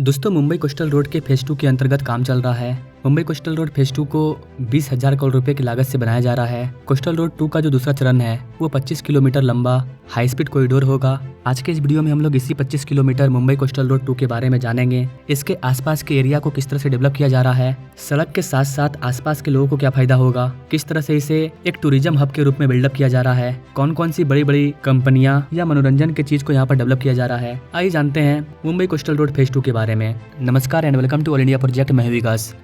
दोस्तों Mumbai coastal road के phase 2 के अंतर्गत काम चल रहा है। मुंबई कोस्टल रोड फेज 2 को 20,000 करोड़ रुपए की लागत से बनाया जा रहा है। कोस्टल रोड 2 का जो दूसरा चरण है वो 25 किलोमीटर लंबा हाई स्पीड कॉरिडोर होगा। आज के इस वीडियो में हम लोग इसी 25 किलोमीटर मुंबई कोस्टल रोड 2 के बारे में जानेंगे। इसके आसपास के एरिया को किस तरह से डेवलप किया जा रहा है, सड़क के साथ साथ आसपास के लोगों को क्या फायदा होगा, किस तरह से इसे एक टूरिज्म हब के रूप में बिल्डअप किया जा रहा है, कौन कौन सी बड़ी बड़ी कंपनियां या मनोरंजन की चीज को यहाँ पर डेवलप किया जा रहा है। आइए जानते हैं मुंबई कोस्टल रोड फेज 2 के बारे में। नमस्कार and welcome to all India project. मैं हूं Vikas.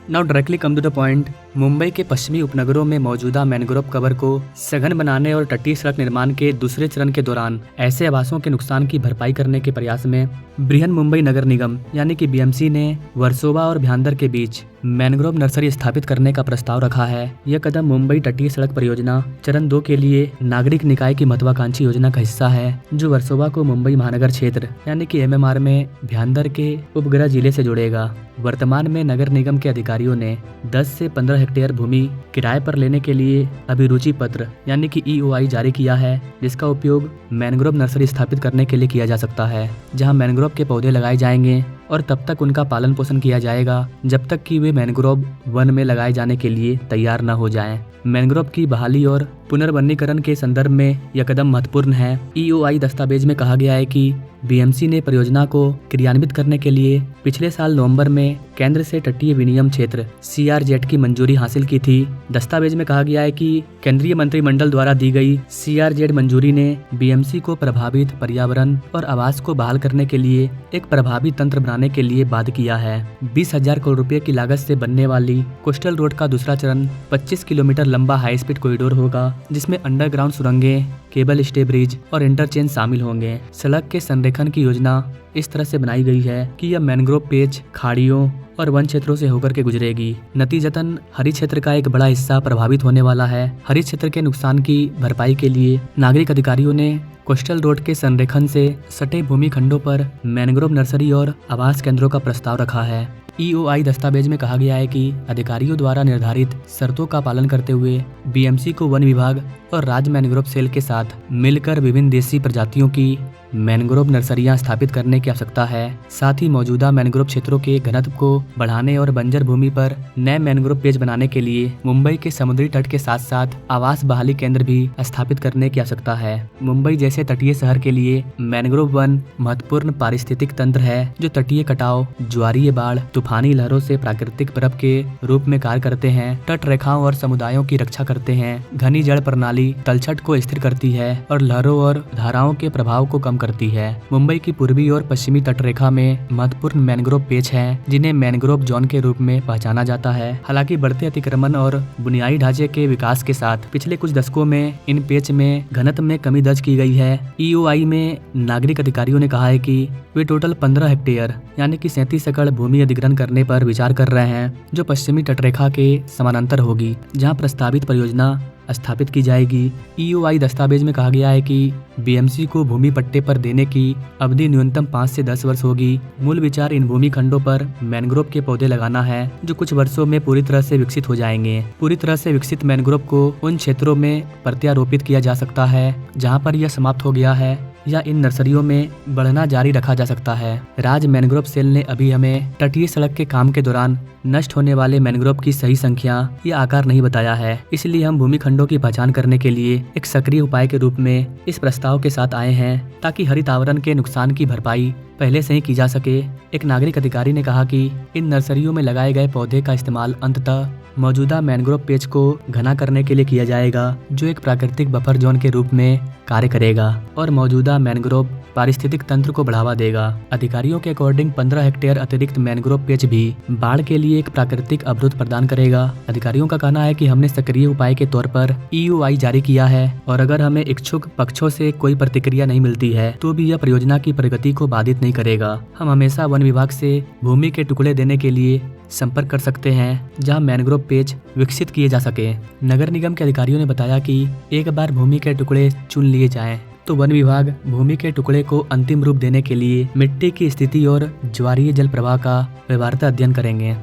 Now directly come to the point. Mumbai के पश्चिमी उपनगरों में मौजूदा मैनग्रोव कवर को सघन बनाने और तटीय सड़क निर्माण के दूसरे चरण के दौरान ऐसे आवासों के नुकसान की भरपाई करने के प्रयास में बृहन मुंबई नगर निगम यानी कि बीएमसी ने वर्सोवा और भ्यांदर के बीच मैनग्रोव नर्सरी स्थापित करने का प्रस्ताव रखा है। यह कदम मुंबई तटीय सड़क परियोजना चरण 2 के लिए नागरिक निकाय की महत्वाकांक्षी योजना का हिस्सा है, जो वर्सोवा को मुंबई महानगर क्षेत्र यानी कि एमएमआर में भ्यांदर के उपग्रह जिले से जोड़ेगा। वर्तमान में नगर निगम के अधिकारियों ने 10 से 15 हेक्टेयर भूमि किराए पर लेने के लिए अभिरुचि पत्र यानी कि ईओआई जारी किया है, जिसका उपयोग मैनग्रोव नर्सरी स्थापित करने के लिए किया जा सकता है, जहां मैनग्रोव के पौधे लगाए जाएंगे और तब तक उनका पालन पोषण किया जाएगा जब तक कि वे मैनग्रोव वन में लगाए जाने के लिए तैयार न हो जाएं। मैनग्रोव की बहाली और पुनर्वनीकरण के संदर्भ में यह कदम महत्वपूर्ण है। ईओआई दस्तावेज में कहा गया है कि बीएमसी ने परियोजना को क्रियान्वित करने के लिए पिछले साल नवंबर में केंद्र से तटीय विनियम क्षेत्र सीआरजेड की मंजूरी हासिल की थी। दस्तावेज में कहा गया है कि केंद्रीय मंत्रिमंडल द्वारा दी गई सीआरजेड मंजूरी ने बीएमसी को प्रभावित पर्यावरण और आवास को बहाल करने के लिए एक प्रभावी तंत्र बनाने के लिए बाध्य किया है। 20,000 करोड़ रुपए की लागत से बनने वाली कोस्टल रोड का दूसरा चरण 25 किलोमीटर लंबा हाई स्पीड कॉरिडोर होगा, जिसमें अंडरग्राउंड सुरंगें, केबल स्टे ब्रिज और इंटरचेंज शामिल होंगे। सड़क के संरेखन की योजना इस तरह से बनाई गई है कि यह मैनग्रोव पेच, खाड़ियों और वन क्षेत्रों से होकर के गुजरेगी। नतीजतन हरित क्षेत्र का एक बड़ा हिस्सा प्रभावित होने वाला है। हरित क्षेत्र के नुकसान की भरपाई के लिए नागरिक अधिकारियों ने कोस्टल रोड के संरेखन से सटे भूमि खंडों पर मैनग्रोव नर्सरी और आवास केंद्रों का प्रस्ताव रखा है। ईओआई दस्तावेज में कहा गया है कि अधिकारियों द्वारा निर्धारित शर्तों का पालन करते हुए बीएमसी को वन विभाग और राज्य मैनग्रोव सेल के साथ मिलकर विभिन्न देशी प्रजातियों की मैनग्रोव नर्सरियां स्थापित करने की आवश्यकता है। साथ ही मौजूदा मैनग्रोव क्षेत्रों के घनत्व को बढ़ाने और बंजर भूमि पर नए मैनग्रोव पेज बनाने के लिए मुंबई के समुद्री तट के साथ साथ आवास बहाली केंद्र भी स्थापित करने की आवश्यकता है। मुंबई जैसे तटीय शहर के लिए मैनग्रोव वन महत्वपूर्ण पारिस्थितिक तंत्र है, जो तटीय कटाव, ज्वारीय बाढ़, तूफानी लहरों से प्राकृतिक बर्फ के रूप में कार्य करते हैं, तट रेखाओं और समुदायों की रक्षा करते हैं, घनी जल प्रणाली तलछट को स्थिर करती है और लहरों और धाराओं के प्रभाव को कम करती है। मुंबई की पूर्वी और पश्चिमी तटरेखा में महत्वपूर्ण मैनग्रोव पेच हैं, जिन्हें मैनग्रोव जोन के रूप में पहचाना जाता है। हालांकि बढ़ते अतिक्रमण और बुनियादी ढांचे के विकास के साथ पिछले कुछ दशकों में इन पेच में घनत्व में कमी दर्ज की गई है। ईओआई में नागरिक अधिकारियों ने कहा है कि वे टोटल 15 हेक्टेयर यानी कि 37 एकड़ भूमि अधिग्रहण करने पर विचार कर रहे हैं, जो पश्चिमी तटरेखा के समानांतर होगी, जहां प्रस्तावित परियोजना स्थापित की जाएगी। ईओआई दस्तावेज में कहा गया है कि बीएमसी को भूमि पट्टे पर देने की अवधि न्यूनतम 5 से 10 वर्ष होगी। मूल विचार इन भूमि खंडों पर मैनग्रोव के पौधे लगाना है, जो कुछ वर्षों में पूरी तरह से विकसित हो जाएंगे। पूरी तरह से विकसित मैनग्रोव को उन क्षेत्रों में प्रत्यारोपित किया जा सकता है जहां पर यह समाप्त हो गया है, या इन नर्सरियों में बढ़ना जारी रखा जा सकता है। राज्य मैनग्रोव सेल ने अभी हमें तटीय सड़क के काम के दौरान नष्ट होने वाले मैनग्रोव की सही संख्या या आकार नहीं बताया है, इसलिए हम भूमि खंडों की पहचान करने के लिए एक सक्रिय उपाय के रूप में इस प्रस्ताव के साथ आए हैं, ताकि हरित आवरण के नुकसान की भरपाई पहले से ही की जा सके। एक नागरिक अधिकारी ने कहा कि इन नर्सरियों में लगाए गए पौधे का इस्तेमाल अंततः मौजूदा मैनग्रोव पेच को घना करने के लिए किया जाएगा, जो एक प्राकृतिक बफर जोन के रूप में कार्य करेगा और मौजूदा मैनग्रोव पारिस्थितिक तंत्र को बढ़ावा देगा। अधिकारियों के अकॉर्डिंग 15 हेक्टेयर अतिरिक्त मैनग्रोव पेच भी बाढ़ के लिए एक प्राकृतिक अवरोध प्रदान करेगा। अधिकारियों का कहना है कि हमने सक्रिय उपाय के तौर पर ईओआई जारी किया है और अगर हमें इच्छुक पक्षों से कोई प्रतिक्रिया नहीं मिलती है तो भी यह परियोजना की प्रगति को बाधित नहीं करेगा। हम हमेशा वन विभाग से भूमि के टुकड़े देने के लिए संपर्क कर सकते हैं, जहां मैनग्रोव पेच विकसित किए जा सके। नगर निगम के अधिकारियों ने बताया कि एक बार भूमि के टुकड़े चुन लिए जाएं तो वन विभाग भूमि के टुकड़े को अंतिम रूप देने के लिए मिट्टी की स्थिति और ज्वारीय जल प्रवाह का व्यवहार्यता अध्ययन करेंगे।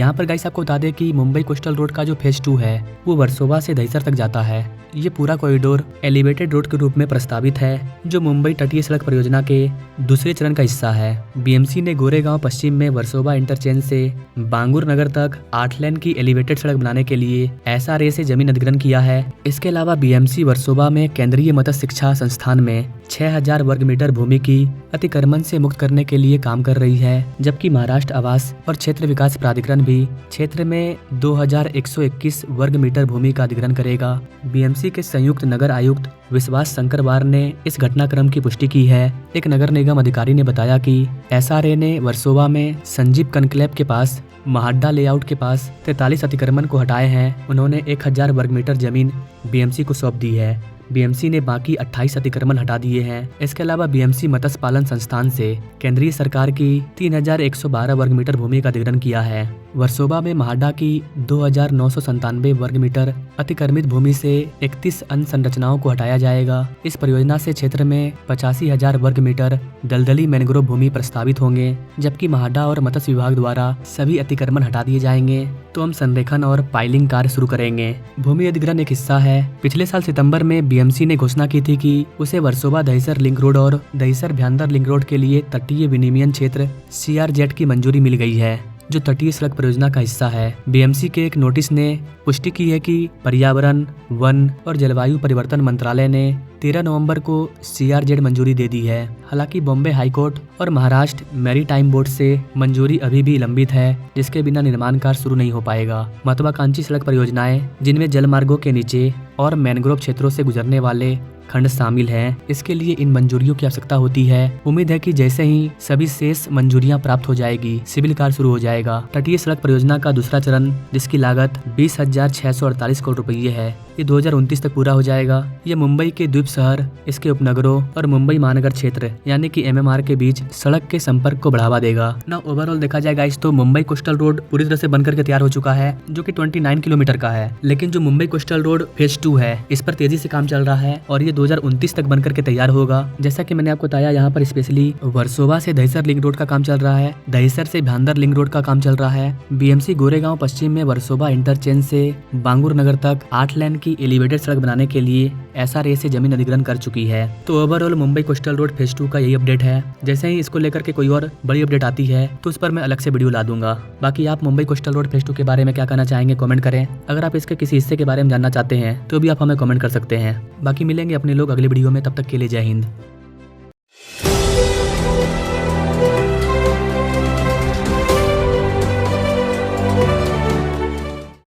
यहाँ पर गाइस आपको बता दें कि मुंबई कोस्टल रोड का जो फेज 2 है वो वर्सोवा से दहिसर तक जाता है। ये पूरा कॉरिडोर एलिवेटेड रोड के रूप में प्रस्तावित है, जो मुंबई तटीय सड़क परियोजना के दूसरे चरण का हिस्सा है। बीएमसी ने गोरेगांव पश्चिम में वर्सोवा इंटरचेंज से बांगुर नगर तक 8 लेन की एलिवेटेड सड़क बनाने के लिए एसआरए से जमीन अधिग्रहण किया है। इसके अलावा बीएमसी वर्सोवा में केंद्रीय मत्स्य शिक्षा संस्थान में 6000 वर्ग मीटर भूमि की अतिक्रमण से मुक्त करने के लिए काम कर रही है, जबकि महाराष्ट्र आवास और क्षेत्र विकास प्राधिकरण भी क्षेत्र में 2121 वर्ग मीटर भूमि का अधिग्रहण करेगा। बीएमसी के संयुक्त नगर आयुक्त विश्वास शंकरवार ने इस घटनाक्रम की पुष्टि की है। एक नगर निगम अधिकारी ने बताया कि एसआरए ने वर्सोवा में संजीव कनक्लेव के पास महाड्डा लेआउट के पास 43 अतिक्रमण को हटाए हैं। उन्होंने 1000 वर्ग मीटर जमीन बीएमसी को सौंप दी है। बीएमसी ने बाकी 28 अतिक्रमण हटा दिए हैं। इसके अलावा बीएमसी मत्स्य पालन संस्थान से केंद्रीय सरकार की 3112 वर्ग मीटर भूमि का अधिग्रहण किया है। वर्सोवा में महाडा की 2997 वर्ग मीटर अतिक्रमित भूमि से 31 अन्य संरचनाओं को हटाया जाएगा। इस परियोजना से क्षेत्र में 85,000 वर्ग मीटर दलदली मैंग्रोव भूमि प्रस्तावित होंगे, जबकि महाडा और मत्स्य विभाग द्वारा सभी अतिक्रमण हटा दिए जाएंगे। तो हम संरेखन और पाइलिंग कार्य शुरू करेंगे। भूमि अधिग्रहण एक हिस्सा है। पिछले साल सितंबर में बीएमसी ने घोषणा की थी कि उसे वर्सोवा दहिसर लिंक रोड और दहिसर भ्यांदर लिंक रोड के लिए तटीय विनिमयन क्षेत्र CRZ की मंजूरी मिल गई है, जो तटीय सड़क परियोजना का हिस्सा है। बीएमसी के एक नोटिस ने पुष्टि की है कि पर्यावरण, वन और जलवायु परिवर्तन मंत्रालय ने 13 नवंबर को CRZ मंजूरी दे दी है। हालांकि बॉम्बे हाईकोर्ट और महाराष्ट्र मैरीटाइम बोर्ड से मंजूरी अभी भी लंबित है, जिसके बिना निर्माण कार्य शुरू नहीं हो पाएगा। महत्वाकांक्षी सड़क परियोजनाएं जिनमें जलमार्गों के नीचे और मैनग्रोव क्षेत्रों से गुजरने वाले खंड शामिल हैं, इसके लिए इन मंजूरियों की आवश्यकता होती है। उम्मीद है कि जैसे ही सभी शेष मंजूरियां प्राप्त हो जाएगी, सिविल कार्य शुरू हो जाएगा। तटीय सड़क परियोजना का दूसरा चरण, जिसकी लागत 20,648 करोड़ रुपये है, ये 2029 तक पूरा हो जाएगा। ये मुंबई के द्वीप शहर, इसके उपनगरों और मुंबई महानगर क्षेत्र यानी कि MMR के बीच सड़क के संपर्क को बढ़ावा देगा। ना ओवरऑल देखा जाए गाइस तो मुंबई कोस्टल रोड पूरी तरह से बनकर के तैयार हो चुका है, जो कि 29 किलोमीटर का है। लेकिन जो मुंबई कोस्टल रोड फेज 2 है, इस पर तेजी से काम चल रहा है और ये 2029 तक बनकर के तैयार होगा। जैसा कि मैंने आपको बताया, यहाँ पर स्पेशली वर्सोवा से दहिसर लिंक रोड का काम चल रहा है, दहिसर से भ्यांदर लिंक रोड का काम चल रहा है। बीएमसी गोरेगांव पश्चिम में वर्सोवा इंटरचेंज से बांगुर नगर तक 8 लेन की एलिवेटेड सड़क बनाने के लिए एसआरए से जमीन अधिग्रहण कर चुकी है। तो overall Mumbai coastal road phase 2 का यही अपडेट है। जैसे ही इसको लेकर के कोई और बड़ी अपडेट आती है तो उस पर मैं अलग से वीडियो ला दूंगा। बाकी आप मुंबई कोस्टल रोड फेज 2 के बारे में क्या कहना चाहेंगे, कमेंट करें। अगर आप इसके किसी हिस्से के बारे में जानना चाहते हैं तो भी आप हमें कमेंट कर सकते हैं। बाकी मिलेंगे अपने लोग अगली वीडियो में, तब तक के लिए जय हिंद।